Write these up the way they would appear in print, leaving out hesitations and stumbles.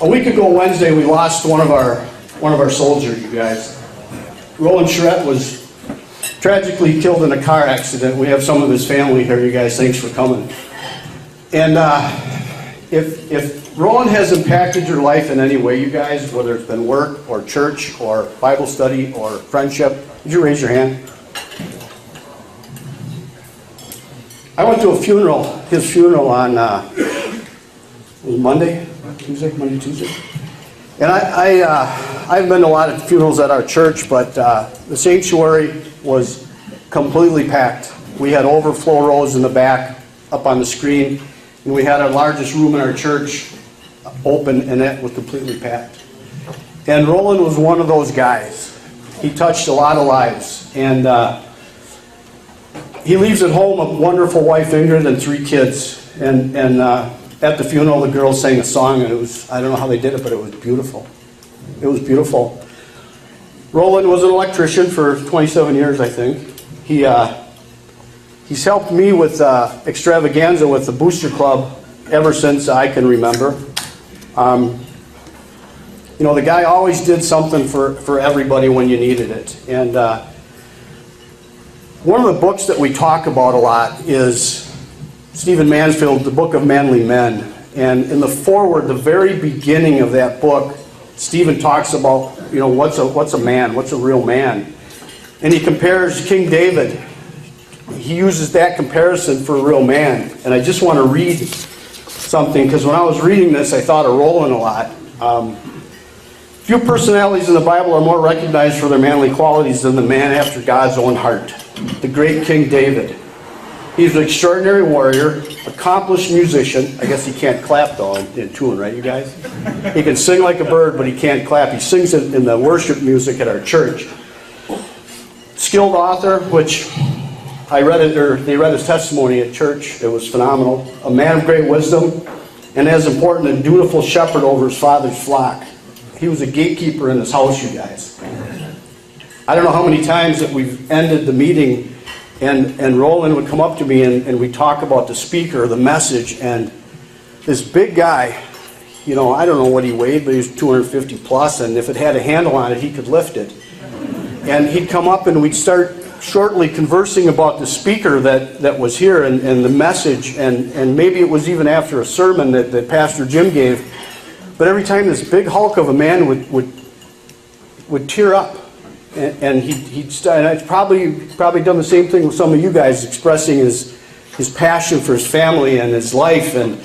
A week ago Wednesday, we lost one of our soldiers, you guys. Roland Schaurette was tragically killed in a car accident. We have some of his family here, you guys. Thanks for coming. And if Roland has impacted your life in any way, you guys, whether it's been work or church or Bible study or friendship, would you raise your hand? I went to a funeral, his funeral on Monday, Tuesday. And I've been to a lot of funerals at our church, but the sanctuary was completely packed. We had overflow rows in the back up on the screen, and we had our largest room in our church open, and it was completely packed. And Roland was one of those guys. He touched a lot of lives, and he leaves at home a wonderful wife, Ingrid, and 3 kids. And at the funeral, the girls sang a song, and it was, I don't know how they did it, but it was beautiful. It was beautiful. Roland was an electrician for 27 years, I think. He's helped me with extravaganza with the Booster Club ever since I can remember. You know, the guy always did something for everybody when you needed it. And one of the books that we talk about a lot is Stephen Mansfield, The Book of Manly Men. And in the foreword, the very beginning of that book, Stephen talks about, you know, what's a man, what's a real man. And he compares King David. He uses that comparison for a real man. And I just want to read something, because when I was reading this, I thought of Roland a lot. Few personalities in the Bible are more recognized for their manly qualities than the man after God's own heart, the great King David. He's an extraordinary warrior, accomplished musician. I guess he can't clap though in tune, right, you guys? He can sing like a bird, but he can't clap. He sings in the worship music at our church. Skilled author, which I read it, or they read his testimony at church. It was phenomenal. A man of great wisdom, and as important, a dutiful shepherd over his father's flock. He was a gatekeeper in his house, you guys. I don't know how many times that we've ended the meeting and Roland would come up to me and we'd talk about the speaker, the message, and this big guy, you know, I don't know what he weighed, but he was 250 plus, and if it had a handle on it, he could lift it. And he'd come up and we'd start shortly conversing about the speaker that was here and the message, and maybe it was even after a sermon that Pastor Jim gave. But every time this big hulk of a man would tear up, and he'd start. And I'd probably done the same thing with some of you guys, expressing his passion for his family and his life, and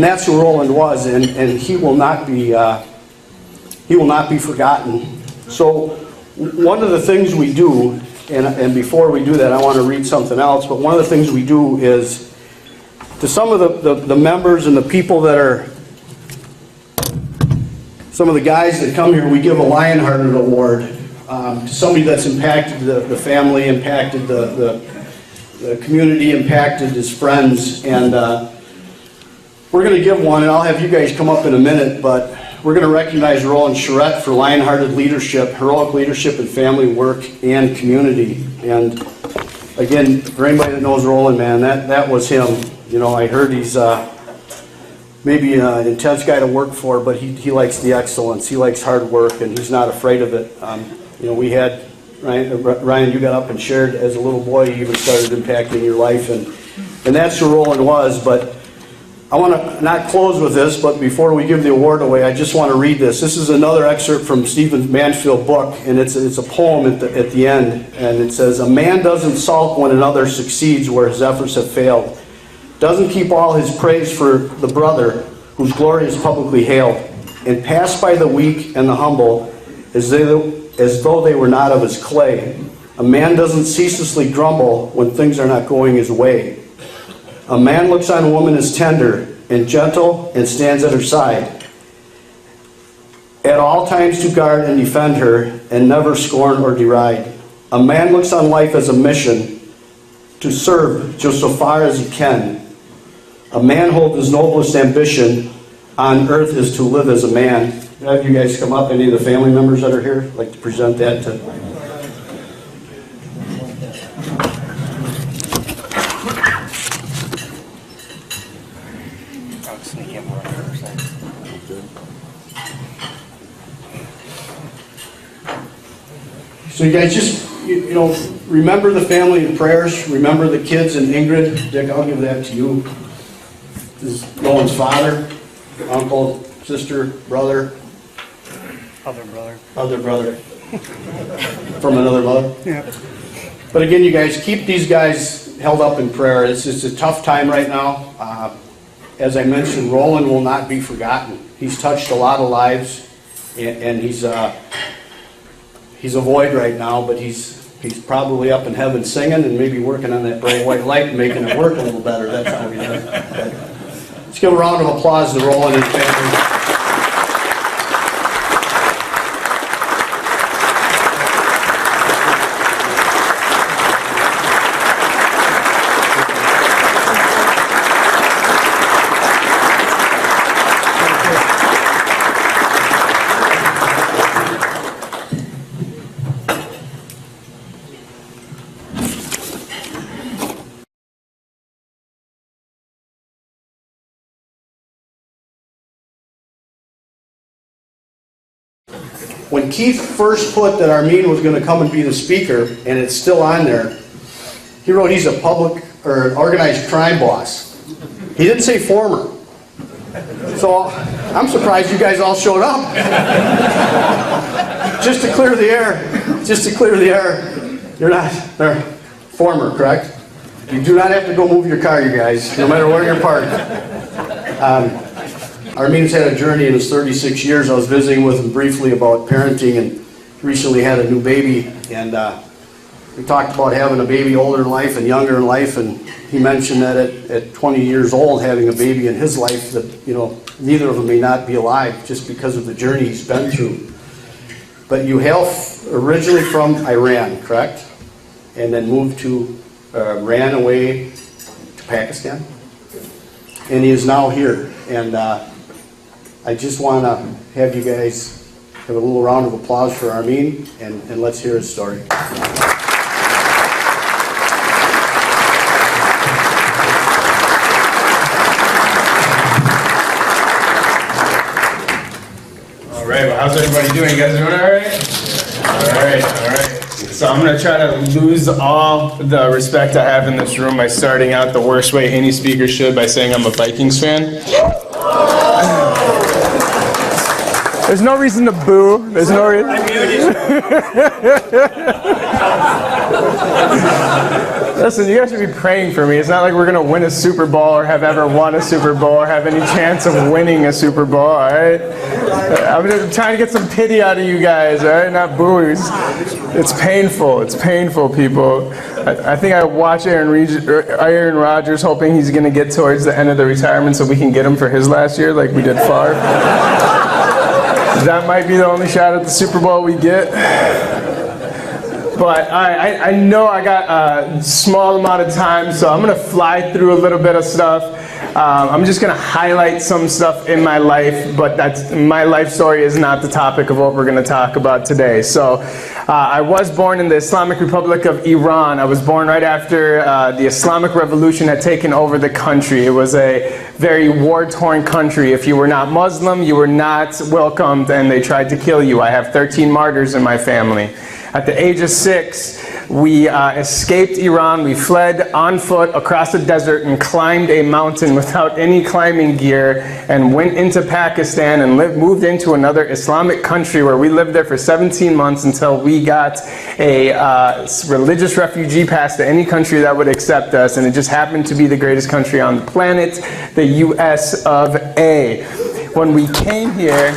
that's who Roland was, and he will not be forgotten. So one of the things we do, and before we do that, I want to read something else. But one of the things we do is, to some of the members and the people that are, some of the guys that come here, we give a Lionhearted Award to somebody that's impacted the family, impacted the community, impacted his friends. And we're going to give one, and I'll have you guys come up in a minute, but we're going to recognize Roland Schaurette for Lionhearted leadership, heroic leadership in family, work, and community. And again, for anybody that knows Roland, man, that was him. You know, I heard he's maybe an intense guy to work for, but he likes the excellence. He likes hard work, and he's not afraid of it. You know, we had, Ryan, you got up and shared as a little boy, you even started impacting your life, and that's who Roland was. But I want to not close with this, but before we give the award away, I just want to read this. This is another excerpt from Stephen Mansfield's book, and it's a poem at the end, and it says, "A man doesn't sulk when another succeeds where his efforts have failed, doesn't keep all his praise for the brother whose glory is publicly hailed, and pass by the weak and the humble as though they were not of his clay. A man doesn't ceaselessly grumble when things are not going his way. A man looks on a woman as tender and gentle and stands at her side, at all times to guard and defend her and never scorn or deride. A man looks on life as a mission to serve just so far as he can. A man holds his noblest ambition on earth is to live as a man." Can I have you guys come up, any of the family members that are here? I'd like to present that to... So you guys just, you know, remember the family in prayers. Remember the kids and Ingrid. Dick, I'll give that to you. This is Roland's father, uncle, sister, brother. Other brother. Other brother. From another mother. Yeah. But again, you guys, keep these guys held up in prayer. It's a tough time right now. As I mentioned, Roland will not be forgotten. He's touched a lot of lives, and he's a void right now, but he's probably up in heaven singing and maybe working on that bright white light and making it work a little better. That's how we do it. Let's give a round of applause to Roland and his family. When Keith first put that Armin was going to come and be the speaker, and it's still on there, he wrote he's a public or an organized crime boss. He didn't say former. So I'm surprised you guys all showed up. Just to clear the air, you're not, they're former, correct? You do not have to go move your car, you guys, no matter where you're parked. Armin's had a journey in his 36 years. I was visiting with him briefly about parenting, and he recently had a new baby, and we talked about having a baby older in life and younger in life, and he mentioned that at 20 years old, having a baby in his life, that, you know, neither of them may not be alive just because of the journey he's been through. But you hail originally from Iran, correct? And then moved to, ran away to Pakistan, and he is now here. And I just want to have you guys have a little round of applause for Armin, and let's hear his story. All right, well, how's everybody doing? You guys doing all right? All right. So I'm going to try to lose all the respect I have in this room by starting out the worst way any speaker should, by saying I'm a Vikings fan. There's no reason to boo. There's no reason. Listen, you guys should be praying for me. It's not like we're going to win a Super Bowl or have ever won a Super Bowl or have any chance of winning a Super Bowl, all right? I'm just trying to get some pity out of you guys, all right? Not booing. It's painful. It's painful, people. I think I watched Aaron Rodgers hoping he's going to get towards the end of the retirement so we can get him for his last year like we did Favre. That might be the only shot at the Super Bowl we get. But I know I got a small amount of time, so I'm going to fly through a little bit of stuff. I'm just going to highlight some stuff in my life, but my life story is not the topic of what we're going to talk about today. So I was born in the Islamic Republic of Iran. I was born right after the Islamic Revolution had taken over the country. It was a very war-torn country. If you were not Muslim, you were not welcomed, and they tried to kill you. I have 13 martyrs in my family. At the age of 6, we escaped Iran. We fled on foot across the desert and climbed a mountain without any climbing gear and went into Pakistan and moved into another Islamic country where we lived there for 17 months until we got a religious refugee pass to any country that would accept us, and it just happened to be the greatest country on the planet, the US of A. When we came here,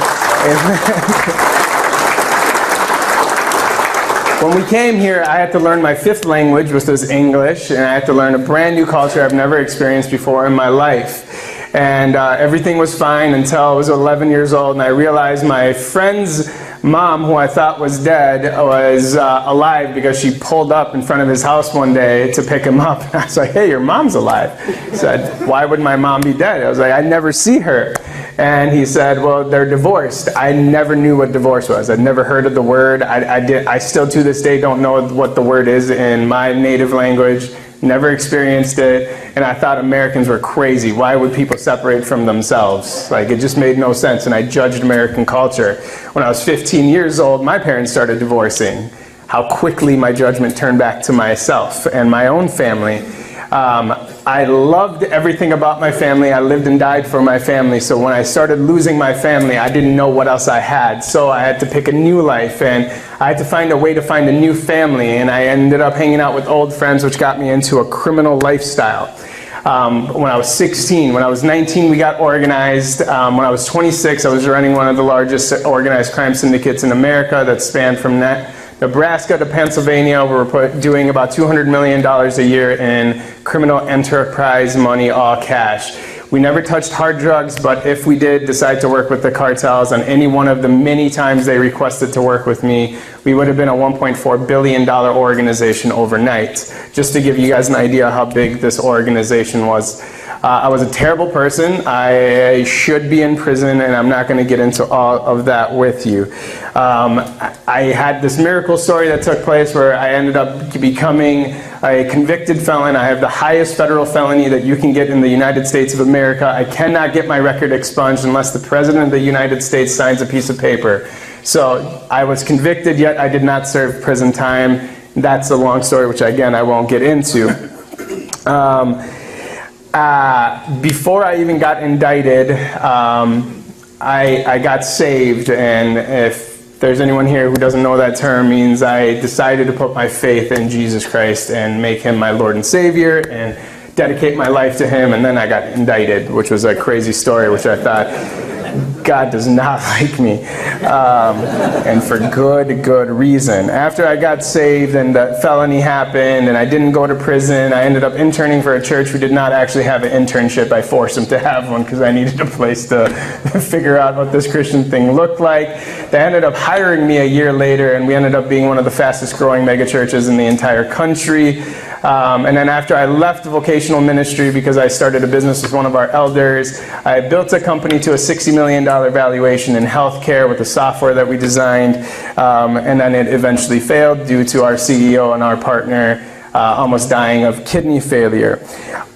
when we came here, I had to learn my 5th language, which was English, and I had to learn a brand new culture I've never experienced before in my life. And everything was fine until I was 11 years old, and I realized my friend's mom, who I thought was dead, was alive because she pulled up in front of his house one day to pick him up. And I was like, hey, your mom's alive. He said, why would my mom be dead? I was like, I never see her. And he said, well, they're divorced. I never knew what divorce was. I'd never heard of the word. I still to this day don't know what the word is in my native language. Never experienced it, and I thought Americans were crazy. Why would people separate from themselves? Like, it just made no sense, and I judged American culture. When I was 15 years old, my parents started divorcing. how quickly my judgment turned back to myself and my own family. I loved everything about my family. I lived and died for my family. So when I started losing my family, I didn't know what else I had. So I had to pick a new life, and I had to find a way to find a new family. And I ended up hanging out with old friends, which got me into a criminal lifestyle. When I was 16, when I was 19, we got organized. When I was 26, I was running one of the largest organized crime syndicates in America that spanned from Nebraska to Pennsylvania. We were doing about $200 million a year in criminal enterprise money, all cash. We never touched hard drugs, but if we did decide to work with the cartels on any one of the many times they requested to work with me, we would have been a $1.4 billion organization overnight. Just to give you guys an idea how big this organization was. I was a terrible person. I should be in prison, and I'm not going to get into all of that with you. I had this miracle story that took place where I ended up becoming a convicted felon. I have the highest federal felony that you can get in the United States of America. I cannot get my record expunged unless the President of the United States signs a piece of paper. So I was convicted, yet I did not serve prison time. That's a long story, which again I won't get into. Before I even got indicted, I got saved, and if there's anyone here who doesn't know that term, means I decided to put my faith in Jesus Christ and make Him my Lord and Savior and dedicate my life to Him, and then I got indicted, which was a crazy story, which I thought, God does not like me, and for good reason. After I got saved and the felony happened and I didn't go to prison, I ended up interning for a church who did not actually have an internship. I forced them to have one because I needed a place to figure out what this Christian thing looked like. They ended up hiring me a year later, and we ended up being one of the fastest growing mega churches in the entire country. And then after I left vocational ministry because I started a business with one of our elders, I built a company to a $60 million valuation in healthcare with the software that we designed, and then it eventually failed due to our CEO and our partner almost dying of kidney failure.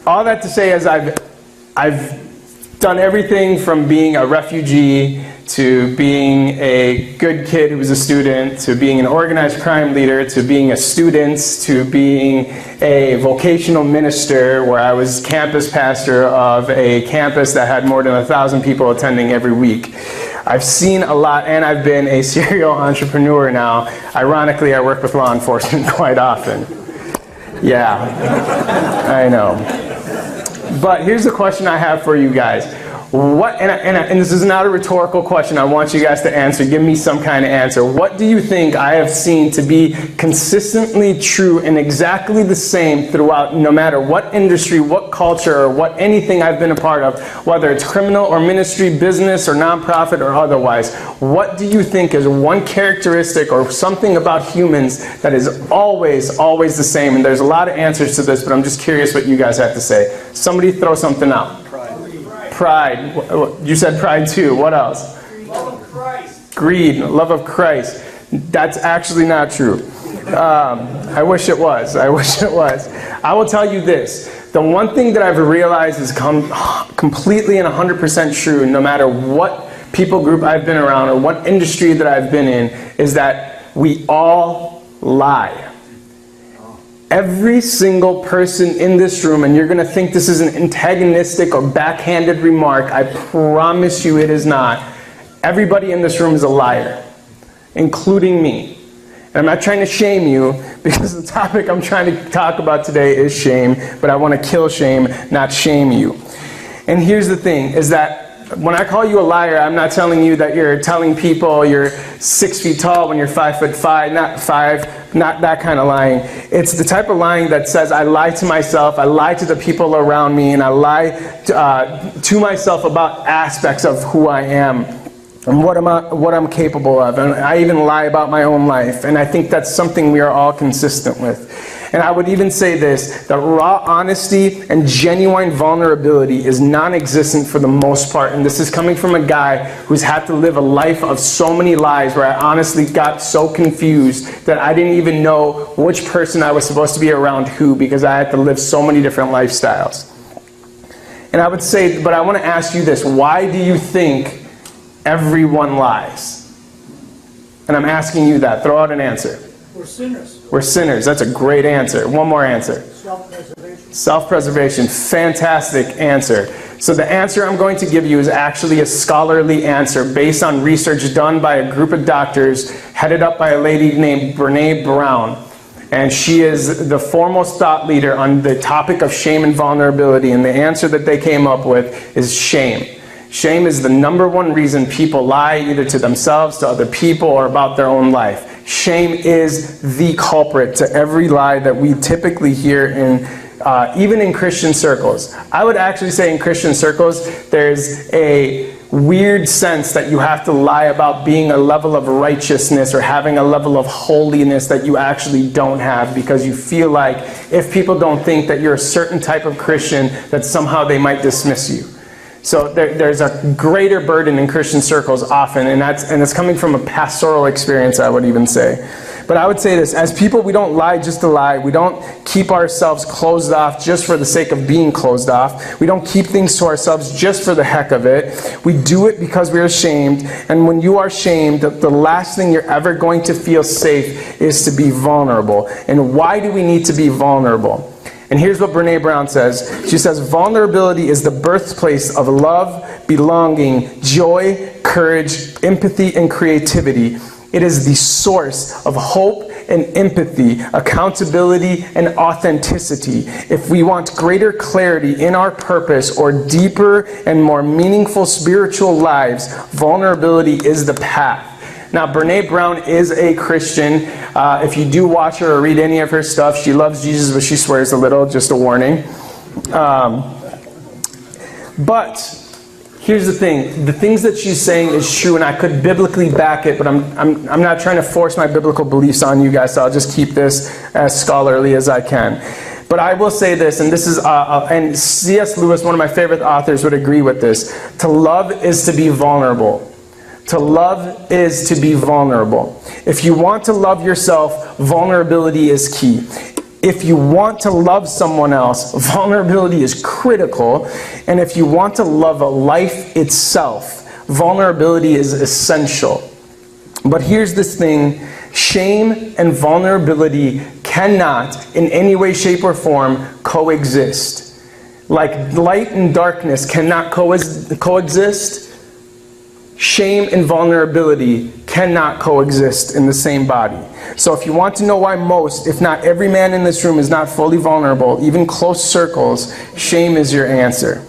All that to say is I've done everything from being a refugee to being a good kid who was a student, to being an organized crime leader, to being a student, to being a vocational minister where I was campus pastor of a campus that had more than 1,000 people attending every week. I've seen a lot, and I've been a serial entrepreneur now. Ironically, I work with law enforcement quite often. Yeah, I know. But here's the question I have for you guys. And this is not a rhetorical question. I want you guys to answer. Give me some kind of answer. What do you think I have seen to be consistently true and exactly the same throughout, no matter what industry, what culture, or what anything I've been a part of, whether it's criminal or ministry, business or nonprofit or otherwise? What do you think is one characteristic or something about humans that is always the same? And there's a lot of answers to this, but I'm just curious what you guys have to say. Somebody throw something out. Pride. You said pride too. What else? Love of Christ. Greed. Love of Christ. That's actually not true. I wish it was. I wish it was. I will tell you this. The one thing that I've realized is completely and 100% true, no matter what people group I've been around or what industry that I've been in, is that we all lie. Every single person in this room, and you're going to think this is an antagonistic or backhanded remark, I promise you it is not. Everybody in this room is a liar, including me. And I'm not trying to shame you, because the topic I'm trying to talk about today is shame, but I want to kill shame, not shame you. And here's the thing, is that when I call you a liar, I'm not telling you that you're telling people you're 6 feet tall when you're 5'5", not that kind of lying. It's the type of lying that says I lie to myself, I lie to the people around me, and I lie to myself about aspects of who I am and what I'm capable of. And I even lie about my own life. And I think that's something we are all consistent with. And I would even say this, that raw honesty and genuine vulnerability is non-existent for the most part. And this is coming from a guy who's had to live a life of so many lies, where I honestly got so confused that I didn't even know which person I was supposed to be around who, because I had to live so many different lifestyles. And I would say, but I want to ask you this, why do you think everyone lies? And I'm asking you that. Throw out an answer. We're sinners. We're sinners. That's a great answer. One more answer. Self-preservation. Self-preservation. Fantastic answer. So the answer I'm going to give you is actually a scholarly answer based on research done by a group of doctors headed up by a lady named Brené Brown. And she is the foremost thought leader on the topic of shame and vulnerability. And the answer that they came up with is shame. Shame is the number one reason people lie, either to themselves, to other people, or about their own life. Shame is the culprit to every lie that we typically hear in even in Christian circles. I would actually say in Christian circles, there's a weird sense that you have to lie about being a level of righteousness or having a level of holiness that you actually don't have, because you feel like if people don't think that you're a certain type of Christian, that somehow they might dismiss you. So there's a greater burden in Christian circles often, and it's coming from a pastoral experience, I would even say. But I would say this, as people, we don't lie just to lie. We don't keep ourselves closed off just for the sake of being closed off. We don't keep things to ourselves just for the heck of it. We do it because we're ashamed. And when you are shamed, the last thing you're ever going to feel safe is to be vulnerable. And why do we need to be vulnerable? And here's what Brené Brown says. She says, vulnerability is the birthplace of love, belonging, joy, courage, empathy, and creativity. It is the source of hope and empathy, accountability, and authenticity. If we want greater clarity in our purpose or deeper and more meaningful spiritual lives, vulnerability is the path. Now, Brené Brown is a Christian. If you do watch her or read any of her stuff, she loves Jesus, but she swears a little, just a warning. But here's the thing. The things that she's saying is true, and I could biblically back it, but I'm not trying to force my biblical beliefs on you guys, so I'll just keep this as scholarly as I can. But I will say this, and this is, and C.S. Lewis, one of my favorite authors, would agree with this. To love is to be vulnerable. To love is to be vulnerable. If you want to love yourself, vulnerability is key. If you want to love someone else, vulnerability is critical. And if you want to love life itself, vulnerability is essential. But here's this thing. Shame and vulnerability cannot, in any way, shape, or form, coexist. Like light and darkness cannot coexist. Shame and vulnerability cannot coexist in the same body. So if you want to know why most, if not every man in this room is not fully vulnerable, even close circles, shame is your answer.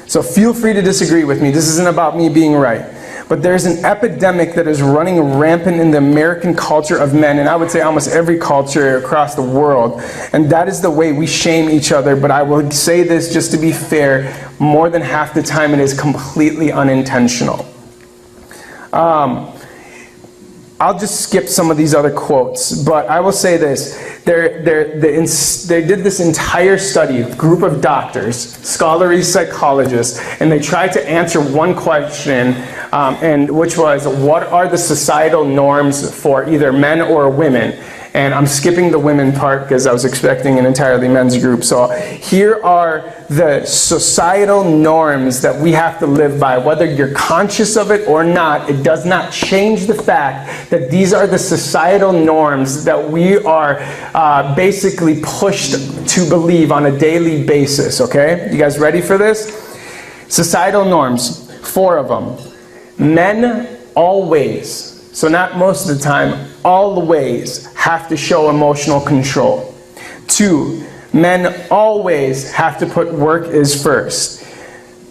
So feel free to disagree with me. This isn't about me being right. But there's an epidemic that is running rampant in the American culture of men, and I would say almost every culture across the world. And that is the way we shame each other. But I will say this just to be fair, more than half the time it is completely unintentional. I'll just skip some of these other quotes, but I will say this. They did this entire study, a group of doctors, scholarly psychologists, and they tried to answer one question, and which was, what are the societal norms for either men or women? And I'm skipping the women part because I was expecting an entirely men's group. So here are the societal norms that we have to live by. Whether you're conscious of it or not, it does not change the fact that these are the societal norms that we are basically pushed to believe on a daily basis, okay? You guys ready for this? Societal norms, 4 of them. Men always, so not most of the time, always have to show emotional control. 2, men always have to put work is first.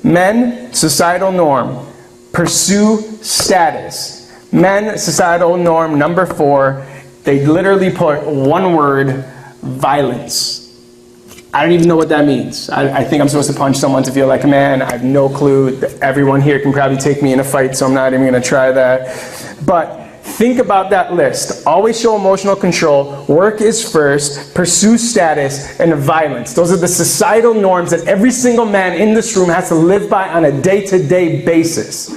Men, societal norm, pursue status. Men, societal norm number 4, they literally put one word, violence. I don't even know what that means. I think I'm supposed to punch someone to feel like a man. I have no clue. Everyone here can probably take me in a fight, so I'm not even going to try that. But think about that list. Always show emotional control, work is first, pursue status, and violence. Those are the societal norms that every single man in this room has to live by on a day-to-day basis.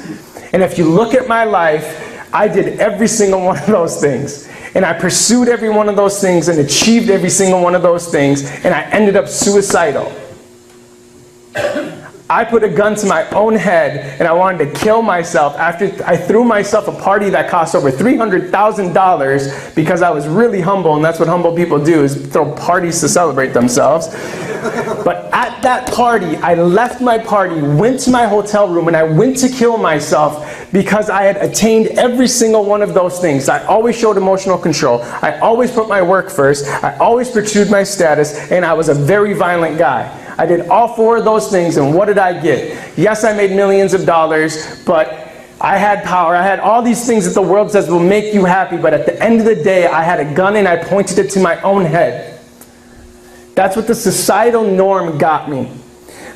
And if you look at my life, I did every single one of those things. And I pursued every one of those things and achieved every single one of those things, and I ended up suicidal. I put a gun to my own head and I wanted to kill myself after I threw myself a party that cost over $300,000 because I was really humble, and that's what humble people do, is throw parties to celebrate themselves. But at that party, I left my party, went to my hotel room, and I went to kill myself because I had attained every single one of those things. I always showed emotional control. I always put my work first. I always pursued my status, and I was a very violent guy. I did all 4 of those things, and what did I get? Yes, I made millions of dollars, but I had power. I had all these things that the world says will make you happy, but at the end of the day, I had a gun and I pointed it to my own head. That's what the societal norm got me.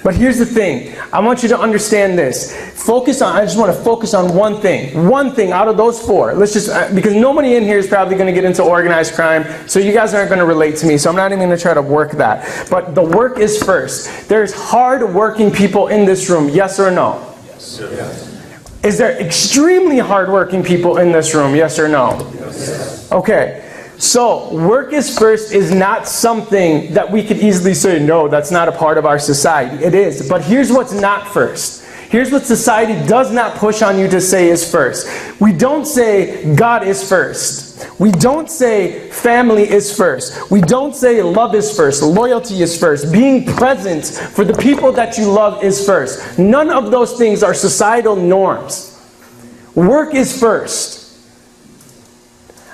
But here's the thing. I want you to understand this. I just want to focus on one thing. One thing out of those 4. Let's just, because nobody in here is probably going to get into organized crime, so you guys aren't going to relate to me, so I'm not even going to try to work that. But the work is first. There's hard-working people in this room, yes or no? Yes. Yes. Is there extremely hard-working people in this room, yes or no? Yes. Okay. So, work is first is not something that we could easily say, no, that's not a part of our society. It is. But here's what's not first. Here's what society does not push on you to say is first. We don't say God is first. We don't say family is first. We don't say love is first. Loyalty is first. Being present for the people that you love is first. None of those things are societal norms. Work is first.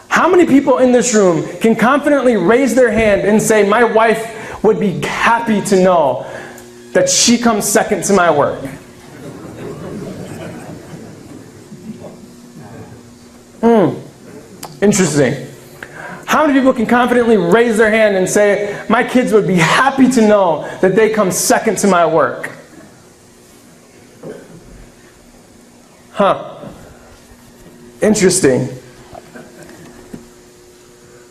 How many people in this room can confidently raise their hand and say, my wife would be happy to know that she comes second to my work? Interesting. How many people can confidently raise their hand and say, my kids would be happy to know that they come second to my work? Huh. Interesting.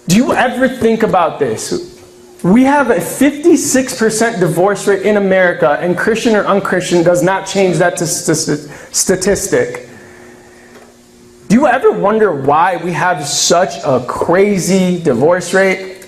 Do you ever think about this? We have a 56% divorce rate in America, and Christian or unchristian does not change that statistic. Do you ever wonder why we have such a crazy divorce rate?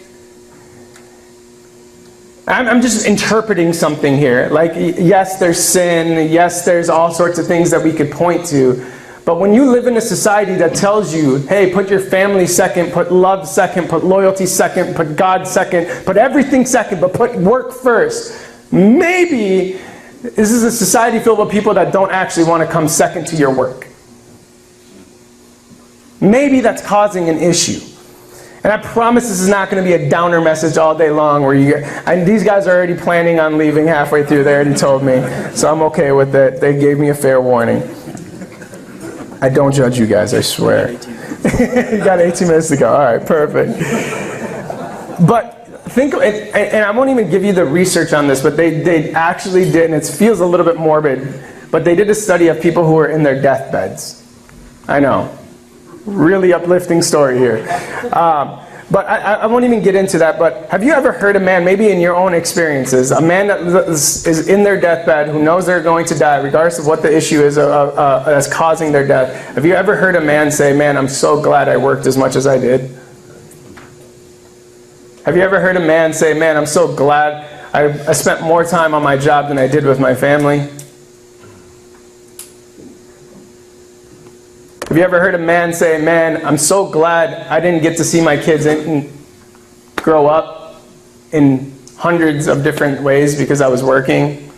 I'm just interpreting something here. Like, yes, there's sin. Yes, there's all sorts of things that we could point to. But when you live in a society that tells you, hey, put your family second, put love second, put loyalty second, put God second, put everything second, but put work first, maybe this is a society filled with people that don't actually want to come second to your work. Maybe that's causing an issue. And I promise this is not going to be a downer message all day long where these guys are already planning on leaving halfway through. They already told me. So I'm okay with it. They gave me a fair warning. I don't judge you guys, I swear. You got 18 minutes to go. All right, perfect. But think, and I won't even give you the research on this, but they actually did, and it feels a little bit morbid, but they did a study of people who were in their deathbeds. I know. Really uplifting story here. But I won't even get into that, but have you ever heard a man, maybe in your own experiences, a man that is in their deathbed who knows they're going to die, regardless of what the issue is that's causing their death, have you ever heard a man say, man, I'm so glad I worked as much as I did? Have you ever heard a man say, man, I'm so glad I spent more time on my job than I did with my family? Have you ever heard a man say, man, I'm so glad I didn't get to see my kids grow up in hundreds of different ways because I was working?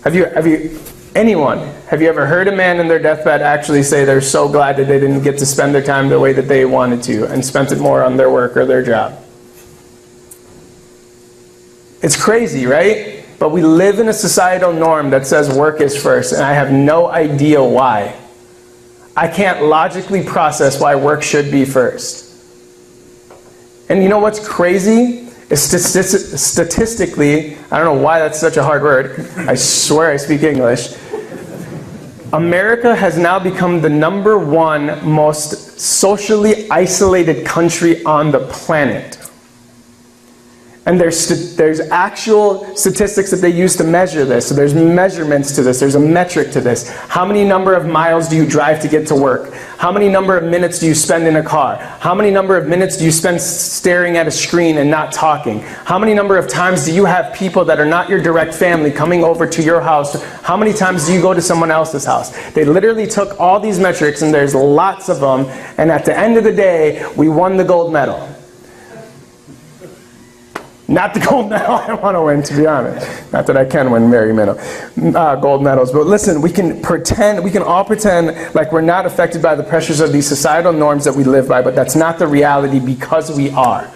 Have you ever heard a man in their deathbed actually say they're so glad that they didn't get to spend their time the way that they wanted to and spent it more on their work or their job? It's crazy, right? But we live in a societal norm that says work is first, and I have no idea why. I can't logically process why work should be first. And you know what's crazy? Is statistically, I don't know why that's such a hard word. I swear I speak English. America has now become the #1 most socially isolated country on the planet. And there's actual statistics that they use to measure this. So there's measurements to this. There's a metric to this. How many number of miles do you drive to get to work? How many number of minutes do you spend in a car? How many number of minutes do you spend staring at a screen and not talking? How many number of times do you have people that are not your direct family coming over to your house? How many times do you go to someone else's house? They literally took all these metrics, and there's lots of them, and at the end of the day, we won the gold medal. Not the gold medal I want to win, to be honest. Not that I can win gold medals. But listen, we can all pretend like we're not affected by the pressures of these societal norms that we live by, but that's not the reality, because we are.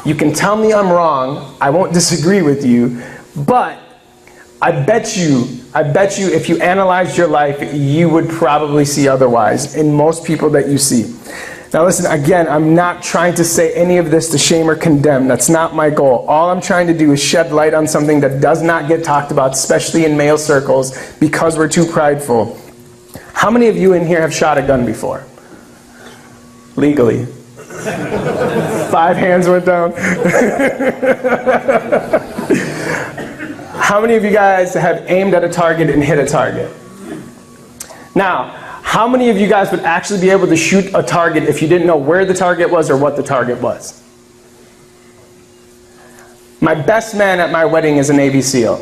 You can tell me I'm wrong, I won't disagree with you, but I bet you if you analyzed your life, you would probably see otherwise in most people that you see. Now listen, again, I'm not trying to say any of this to shame or condemn. That's not my goal. All I'm trying to do is shed light on something that does not get talked about, especially in male circles, because we're too prideful. How many of you in here have shot a gun before? Legally. 5 hands went down. How many of you guys have aimed at a target and hit a target? Now, how many of you guys would actually be able to shoot a target if you didn't know where the target was or what the target was? My best man at my wedding is a Navy SEAL.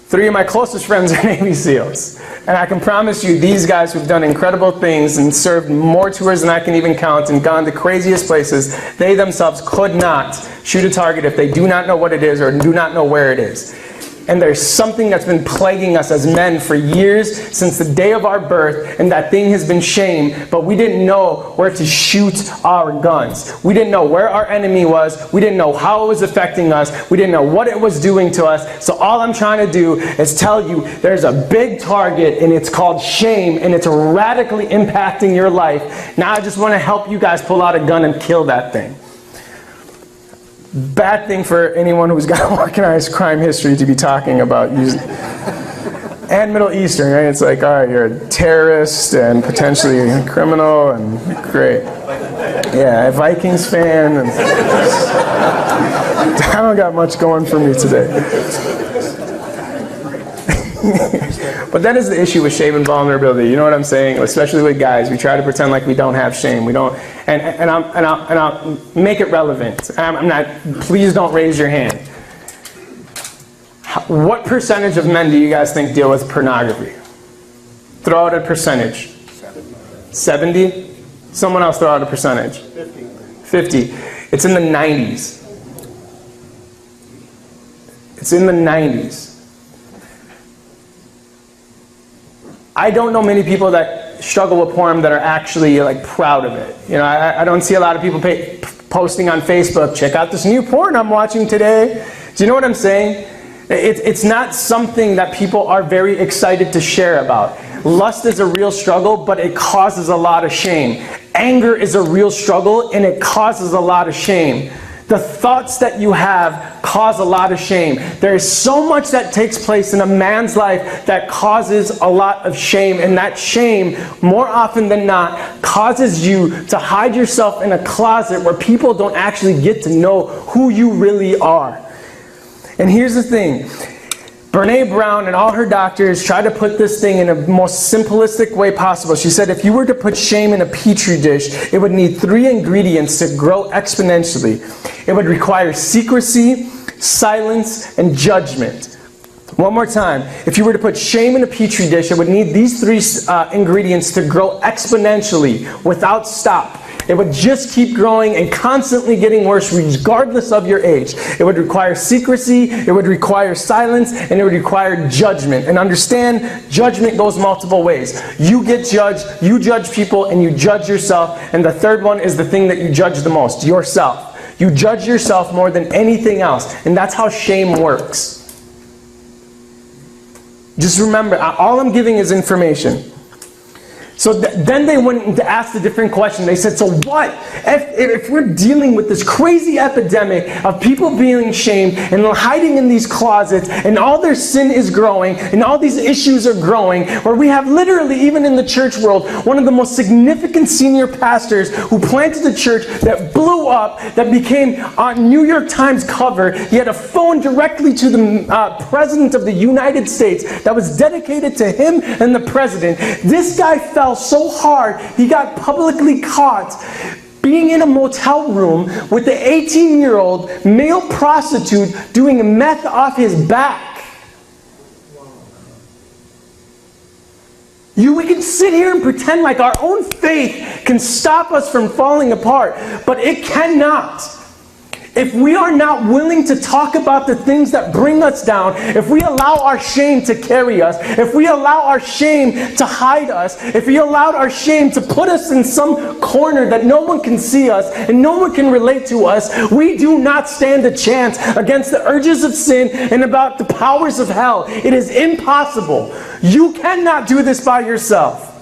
3 of my closest friends are Navy SEALs. And I can promise you, these guys who've done incredible things and served more tours than I can even count and gone to craziest places, they themselves could not shoot a target if they do not know what it is or do not know where it is. And there's something that's been plaguing us as men for years, since the day of our birth, and that thing has been shame, but we didn't know where to shoot our guns. We didn't know where our enemy was. We didn't know how it was affecting us. We didn't know what it was doing to us. So all I'm trying to do is tell you there's a big target, and it's called shame, and it's radically impacting your life. Now I just want to help you guys pull out a gun and kill that thing. Bad thing for anyone who's got organized crime history to be talking about using. And Middle Eastern, right? It's like, all right, you're a terrorist and potentially a criminal, and great. Yeah, a Vikings fan. And I don't got much going for me today. But that is the issue with shame and vulnerability. You know what I'm saying? Especially with guys, we try to pretend like we don't have shame. We don't, and I'll make it relevant. I'm not. Please don't raise your hand. What percentage of men do you guys think deal with pornography? Throw out a percentage. 70? Someone else throw out a percentage. 50. It's in the 90s. It's in the 90s. I don't know many people that struggle with porn that are actually like proud of it. You know, I don't see a lot of people posting on Facebook, check out this new porn I'm watching today. Do you know what I'm saying? It's not something that people are very excited to share about. Lust is a real struggle, but it causes a lot of shame. Anger is a real struggle, and it causes a lot of shame. The thoughts that you have cause a lot of shame. There is so much that takes place in a man's life that causes a lot of shame, and that shame, more often than not, causes you to hide yourself in a closet where people don't actually get to know who you really are. And here's the thing. Brene Brown and all her doctors try to put this thing in a most simplistic way possible. She said if you were to put shame in a petri dish, it would need 3 ingredients to grow exponentially. It would require secrecy, silence, and judgment. One more time. If you were to put shame in a petri dish, it would need these 3 ingredients to grow exponentially without stop. It would just keep growing and constantly getting worse regardless of your age. It would require secrecy, it would require silence, and it would require judgment. And understand, judgment goes multiple ways. You get judged, you judge people, and you judge yourself. And the third one is the thing that you judge the most, yourself. You judge yourself more than anything else. And that's how shame works. Just remember, all I'm giving is information. So then they went to ask a different question. They said, so what? If we're dealing with this crazy epidemic of people being shamed and hiding in these closets, and all their sin is growing, and all these issues are growing, where we have literally, even in the church world, one of the most significant senior pastors who planted a church that blew up, that became on New York Times cover. He had a phone directly to the President of the United States that was dedicated to him and the President. This guy fell so hard, he got publicly caught being in a motel room with the 18-year-old male prostitute doing meth off his back. We can sit here and pretend like our own faith can stop us from falling apart, but it cannot. If we are not willing to talk about the things that bring us down, if we allow our shame to carry us, if we allow our shame to hide us, if we allow our shame to put us in some corner that no one can see us and no one can relate to us, we do not stand a chance against the urges of sin and about the powers of hell. It is impossible. You cannot do this by yourself.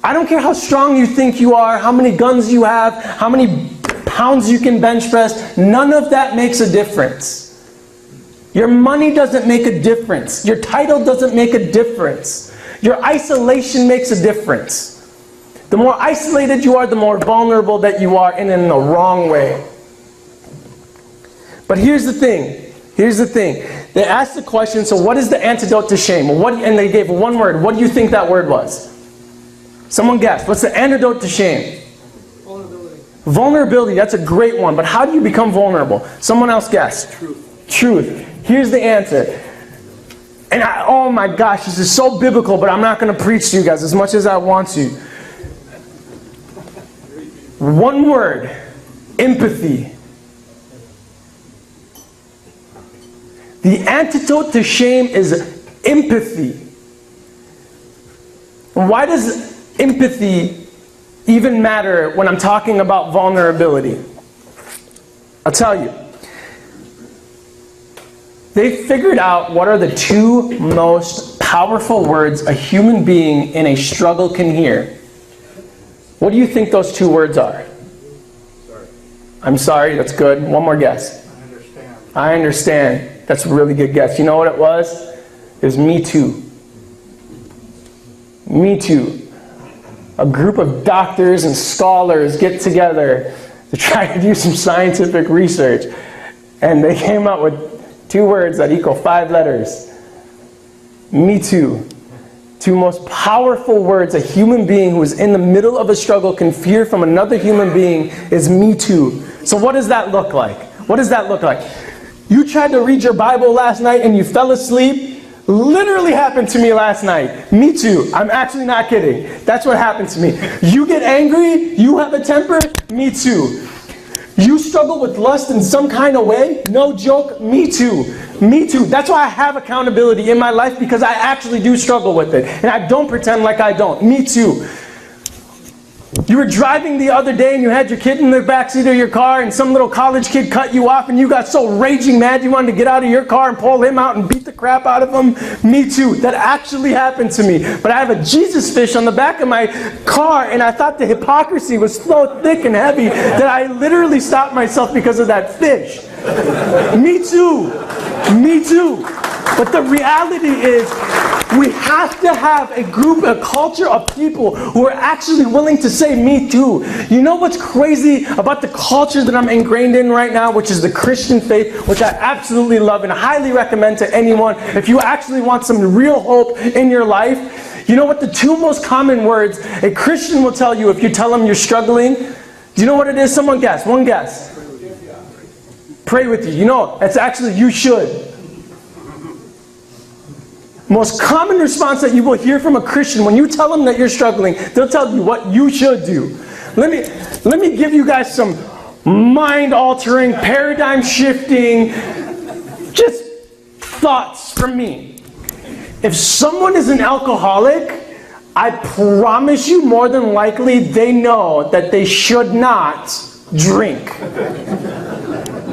I don't care how strong you think you are, how many guns you have, how many pounds you can bench press. None of that makes a difference. Your money doesn't make a difference. Your title doesn't make a difference. Your isolation makes a difference. The more isolated you are, the more vulnerable that you are, and in the wrong way. But here's the thing. Here's the thing. They asked the question, so what is the antidote to shame? And they gave one word. What do you think that word was? Someone guess. What's the antidote to shame? Vulnerability. Vulnerability, that's a great one. But how do you become vulnerable? Someone else guess. Truth. Truth. Here's the answer. And oh my gosh, this is so biblical, but I'm not going to preach to you guys as much as I want to. One word. Empathy. The antidote to shame is empathy. And why does empathy even matter when I'm talking about vulnerability? I'll tell you. They figured out what are the two most powerful words a human being in a struggle can hear. What do you think those two words are? Sorry. I'm sorry, that's good. One more guess. I understand. I understand. That's a really good guess. You know what it was? It was me too. Me too. A group of doctors and scholars get together to try to do some scientific research. And they came up with two words that equal 5 letters. Me too. Two most powerful words a human being who is in the middle of a struggle can fear from another human being is me too. So what does that look like? What does that look like? You tried to read your Bible last night and you fell asleep. Literally happened to me last night. Me too. I'm actually not kidding. That's what happened to me. You get angry, you have a temper, me too. You struggle with lust in some kind of way, no joke, me too. Me too. That's why I have accountability in my life, because I actually do struggle with it. And I don't pretend like I don't. Me too. You were driving the other day and you had your kid in the backseat of your car and some little college kid cut you off and you got so raging mad you wanted to get out of your car and pull him out and beat the crap out of him. Me too. That actually happened to me. But I have a Jesus fish on the back of my car and I thought the hypocrisy was so thick and heavy that I literally stopped myself because of that fish. Me too. Me too. But the reality is, we have to have a group, a culture of people who are actually willing to say, me too. You know what's crazy about the culture that I'm ingrained in right now, which is the Christian faith, which I absolutely love and highly recommend to anyone if you actually want some real hope in your life. You know what the two most common words a Christian will tell you if you tell them you're struggling? Do you know what it is? Someone guess. One guess. Pray with you. You know, it's actually you should. Most common response that you will hear from a Christian when you tell them that you're struggling, they'll tell you what you should do. Let me give you guys some mind-altering, paradigm-shifting, just thoughts from me. If someone is an alcoholic, I promise you more than likely they know that they should not drink.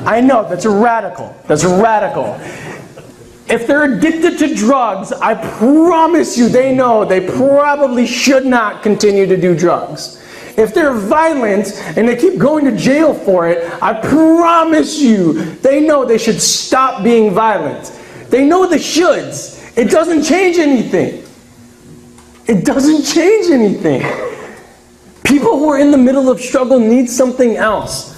I know, that's radical. That's radical. If they're addicted to drugs, I promise you they know they probably should not continue to do drugs. If they're violent and they keep going to jail for it, I promise you they know they should stop being violent. They know the shoulds. It doesn't change anything. It doesn't change anything. People who are in the middle of struggle need something else.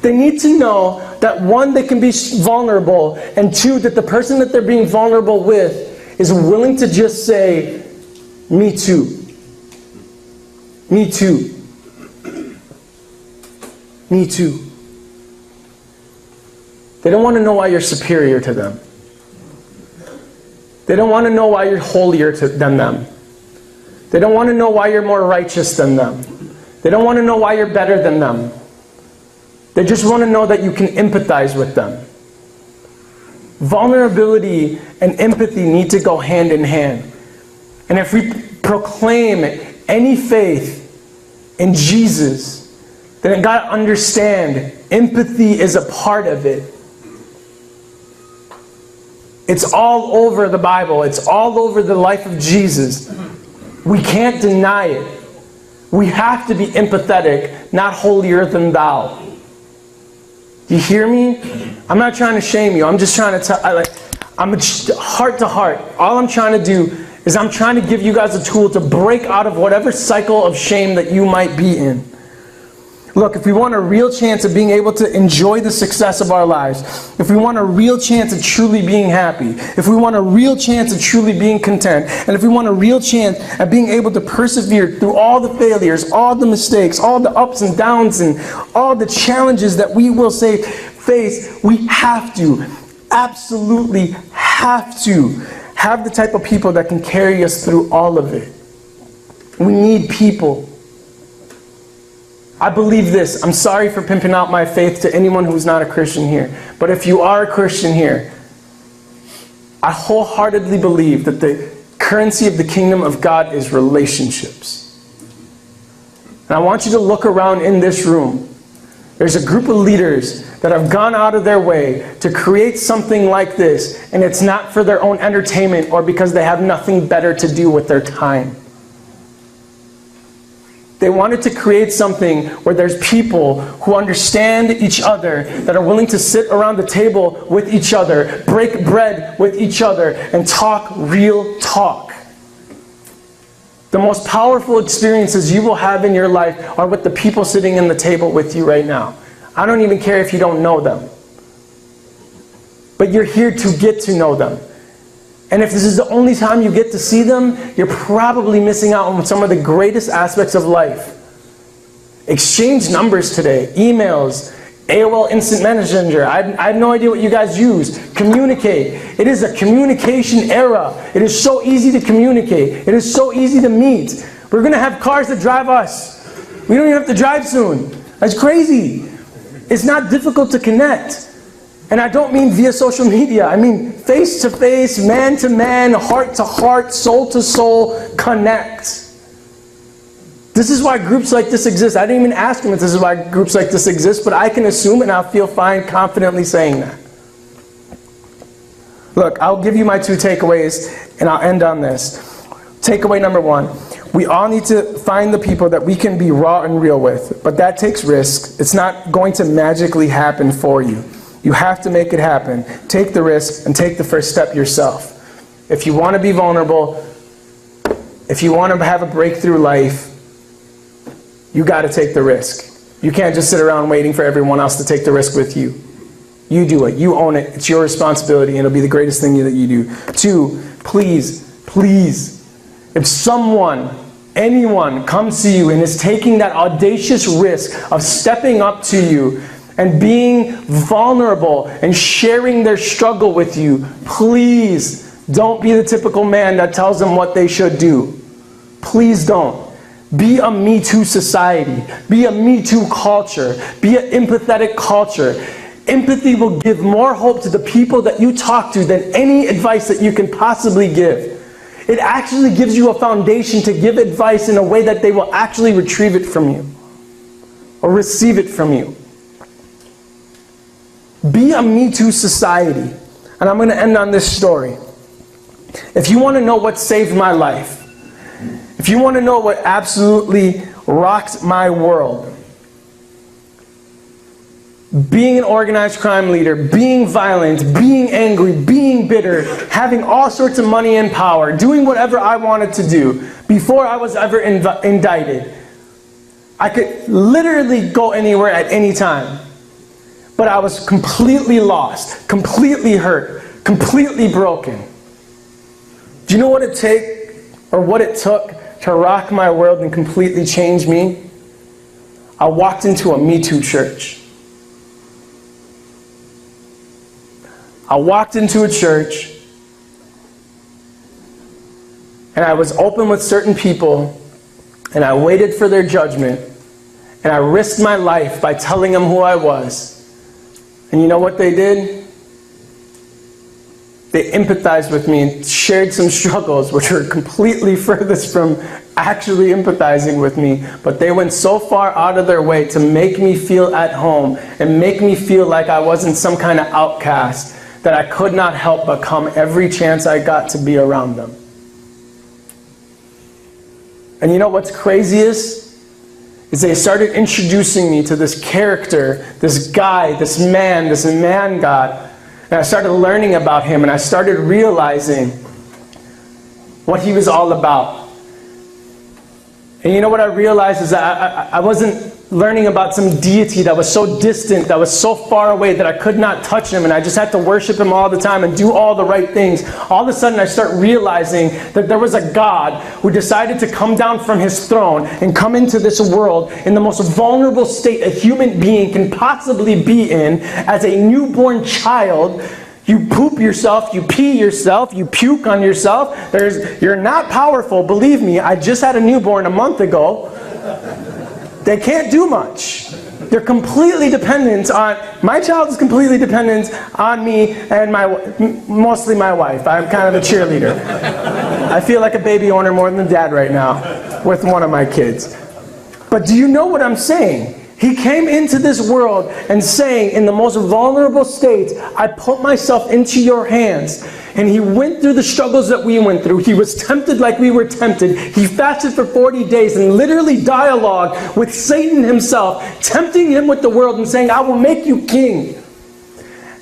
They need to know that one, they can be vulnerable, and two, that the person that they're being vulnerable with is willing to just say, me too. Me too. Me too. They don't want to know why you're superior to them. They don't want to know why you're holier than them. They don't want to know why you're more righteous than them. They don't want to know why you're better than them. They just want to know that you can empathize with them. Vulnerability and empathy need to go hand in hand. And if we proclaim any faith in Jesus, then you got to understand empathy is a part of it. It's all over the Bible. It's all over the life of Jesus. We can't deny it. We have to be empathetic, not holier than thou. Do you hear me? I'm not trying to shame you. I'm just trying to tell, I'm heart to heart. All I'm trying to do is I'm trying to give you guys a tool to break out of whatever cycle of shame that you might be in. Look, if we want a real chance of being able to enjoy the success of our lives, if we want a real chance of truly being happy, if we want a real chance of truly being content, and if we want a real chance of being able to persevere through all the failures, all the mistakes, all the ups and downs, and all the challenges that we will face, we have to, absolutely have to, have the type of people that can carry us through all of it. We need people. I believe this. I'm sorry for pimping out my faith to anyone who's not a Christian here. But if you are a Christian here, I wholeheartedly believe that the currency of the kingdom of God is relationships. And I want you to look around in this room. There's a group of leaders that have gone out of their way to create something like this, and it's not for their own entertainment or because they have nothing better to do with their time. They wanted to create something where there's people who understand each other, that are willing to sit around the table with each other, break bread with each other, and talk real talk. The most powerful experiences you will have in your life are with the people sitting in the table with you right now. I don't even care if you don't know them. But you're here to get to know them. And if this is the only time you get to see them, you're probably missing out on some of the greatest aspects of life. Exchange numbers today, emails, AOL Instant Messenger. I have no idea what you guys use. Communicate. It is a communication era. It is so easy to communicate. It is so easy to meet. We're going to have cars that drive us. We don't even have to drive soon. That's crazy. It's not difficult to connect. And I don't mean via social media. I mean face to face, man to man, heart to heart, soul to soul, connect. This is why groups like this exist. I didn't even ask him if this is why groups like this exist, but I can assume and I'll feel fine confidently saying that. Look, I'll give you my 2 takeaways and I'll end on this. Takeaway number 1. We all need to find the people that we can be raw and real with, but that takes risk. It's not going to magically happen for you. You have to make it happen. Take the risk and take the first step yourself. If you want to be vulnerable, if you want to have a breakthrough life, you got to take the risk. You can't just sit around waiting for everyone else to take the risk with you. You do it. You own it. It's your responsibility, and it'll be the greatest thing that you do. 2, please, if someone, anyone comes to you and is taking that audacious risk of stepping up to you and being vulnerable and sharing their struggle with you, please don't be the typical man that tells them what they should do. Please don't. Be a Me Too society. Be a Me Too culture. Be an empathetic culture. Empathy will give more hope to the people that you talk to than any advice that you can possibly give. It actually gives you a foundation to give advice in a way that they will actually retrieve it from you or receive it from you. Be a Me Too society. And I'm going to end on this story. If you want to know what saved my life, if you want to know what absolutely rocked my world, being an organized crime leader, being violent, being angry, being bitter, having all sorts of money and power, doing whatever I wanted to do before I was ever indicted. I could literally go anywhere at any time. But I was completely lost, completely hurt, completely broken. Do you know what it took to rock my world and completely change me? I walked into a Me Too church. I walked into a church and I was open with certain people and I waited for their judgment and I risked my life by telling them who I was. And you know what they did? They empathized with me and shared some struggles which were completely furthest from actually empathizing with me. But they went so far out of their way to make me feel at home and make me feel like I wasn't some kind of outcast, that I could not help but come every chance I got to be around them. And you know what's craziest? Is they started introducing me to this character, this guy, this man God. And I started learning about him and I started realizing what he was all about. And you know what I realized is that I wasn't learning about some deity that was so distant, that was so far away that I could not touch him and I just had to worship him all the time and do all the right things. All of a sudden I start realizing that there was a God who decided to come down from his throne and come into this world in the most vulnerable state a human being can possibly be in as a newborn child. You poop yourself, you pee yourself, you puke on yourself. You're not powerful, believe me. I just had a newborn a month ago. They can't do much. They're completely dependent on, my child is completely dependent on me and mostly my wife. I'm kind of a cheerleader. I feel like a baby owner more than a dad right now with one of my kids. But do you know what I'm saying? He came into this world and saying, in the most vulnerable state, I put myself into your hands. And he went through the struggles that we went through. He was tempted like we were tempted. He fasted for 40 days and literally dialogued with Satan himself, tempting him with the world and saying, I will make you king.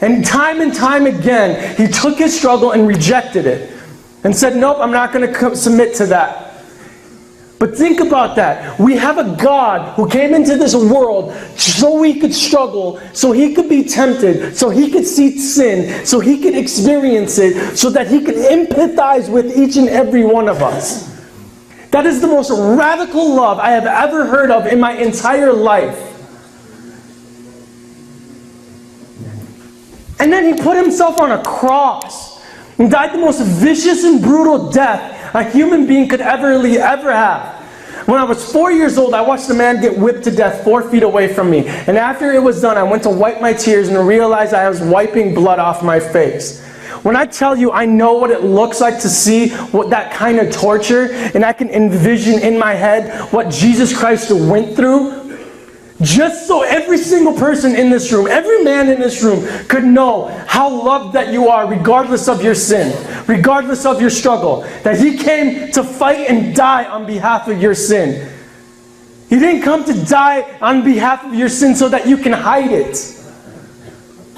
And time again, he took his struggle and rejected it. And said, nope, I'm not going to submit to that. But think about that. We have a God who came into this world so we could struggle, so he could be tempted, so he could see sin, so he could experience it, so that he could empathize with each and every one of us. That is the most radical love I have ever heard of in my entire life. And then he put himself on a cross and died the most vicious and brutal death a human being could ever have. When I was 4 years old, I watched a man get whipped to death 4 feet away from me. And after it was done, I went to wipe my tears and realized I was wiping blood off my face. When I tell you I know what it looks like to see that kind of torture, and I can envision in my head what Jesus Christ went through, just so every single person in this room, every man in this room could know how loved that you are regardless of your sin, regardless of your struggle. That he came to fight and die on behalf of your sin. He didn't come to die on behalf of your sin so that you can hide it.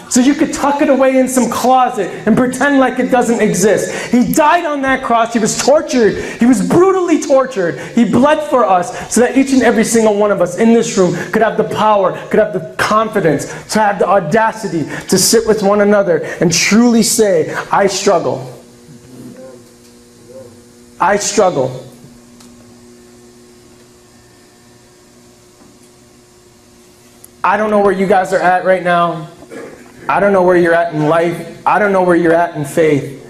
So you could tuck it away in some closet and pretend like it doesn't exist. He died on that cross. He was tortured. He was brutally tortured. He bled for us so that each and every single one of us in this room could have the power, could have the confidence, to have the audacity to sit with one another and truly say, I struggle. I struggle. I don't know where you guys are at right now. I don't know where you're at in life. I don't know where you're at in faith.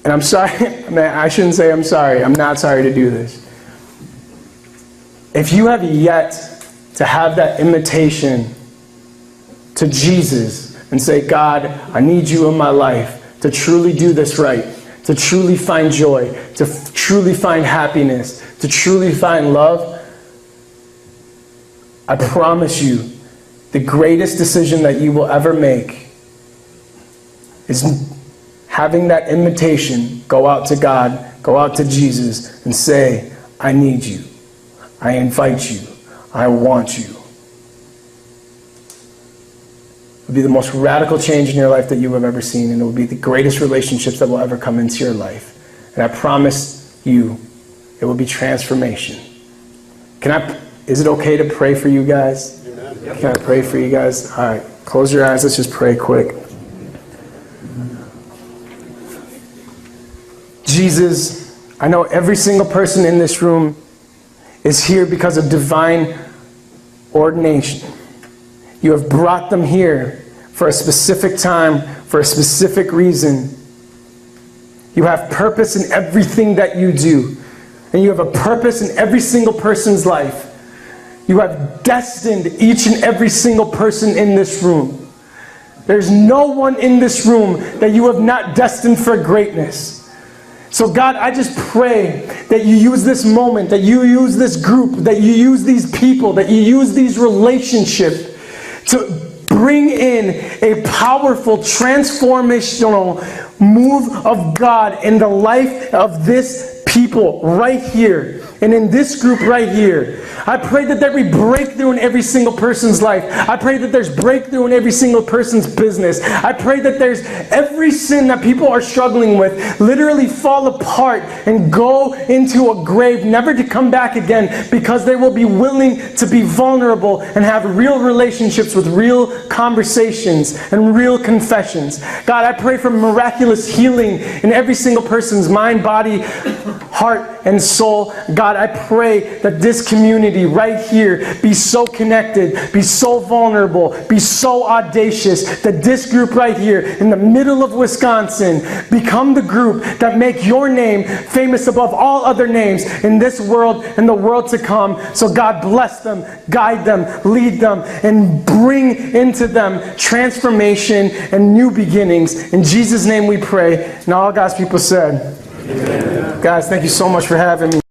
And I'm sorry, man, I shouldn't say I'm sorry. I'm not sorry to do this. If you have yet to have that invitation to Jesus and say, God, I need you in my life to truly do this right, to truly find joy, to truly find happiness, to truly find love, I promise you, the greatest decision that you will ever make is having that invitation go out to God, go out to Jesus, and say, I need you. I invite you. I want you. It will be the most radical change in your life that you have ever seen, and it will be the greatest relationships that will ever come into your life. And I promise you, it will be transformation. Is it okay to pray for you guys? Amen. Can I pray for you guys? All right, close your eyes. Let's just pray quick. Jesus, I know every single person in this room is here because of divine ordination. You have brought them here for a specific time, for a specific reason. You have purpose in everything that you do. And you have a purpose in every single person's life. You have destined each and every single person in this room. There's no one in this room that you have not destined for greatness. So God, I just pray that you use this moment, that you use this group, that you use these people, that you use these relationships to bring in a powerful, transformational move of God in the life of this people right here and in this group right here. I pray that there be breakthrough in every single person's life. I pray that there's breakthrough in every single person's business. I pray that there's every sin that people are struggling with literally fall apart and go into a grave, never to come back again, because they will be willing to be vulnerable and have real relationships with real conversations and real confessions. God, I pray for miraculous healing in every single person's mind, body, heart, and soul. God, I pray that this community right here be so connected, be so vulnerable, be so audacious, that this group right here in the middle of Wisconsin become the group that make your name famous above all other names in this world and the world to come. So God, bless them, guide them, lead them, and bring into them transformation and new beginnings. In Jesus' name we pray. And all God's people said, Amen. Guys, thank you so much for having me.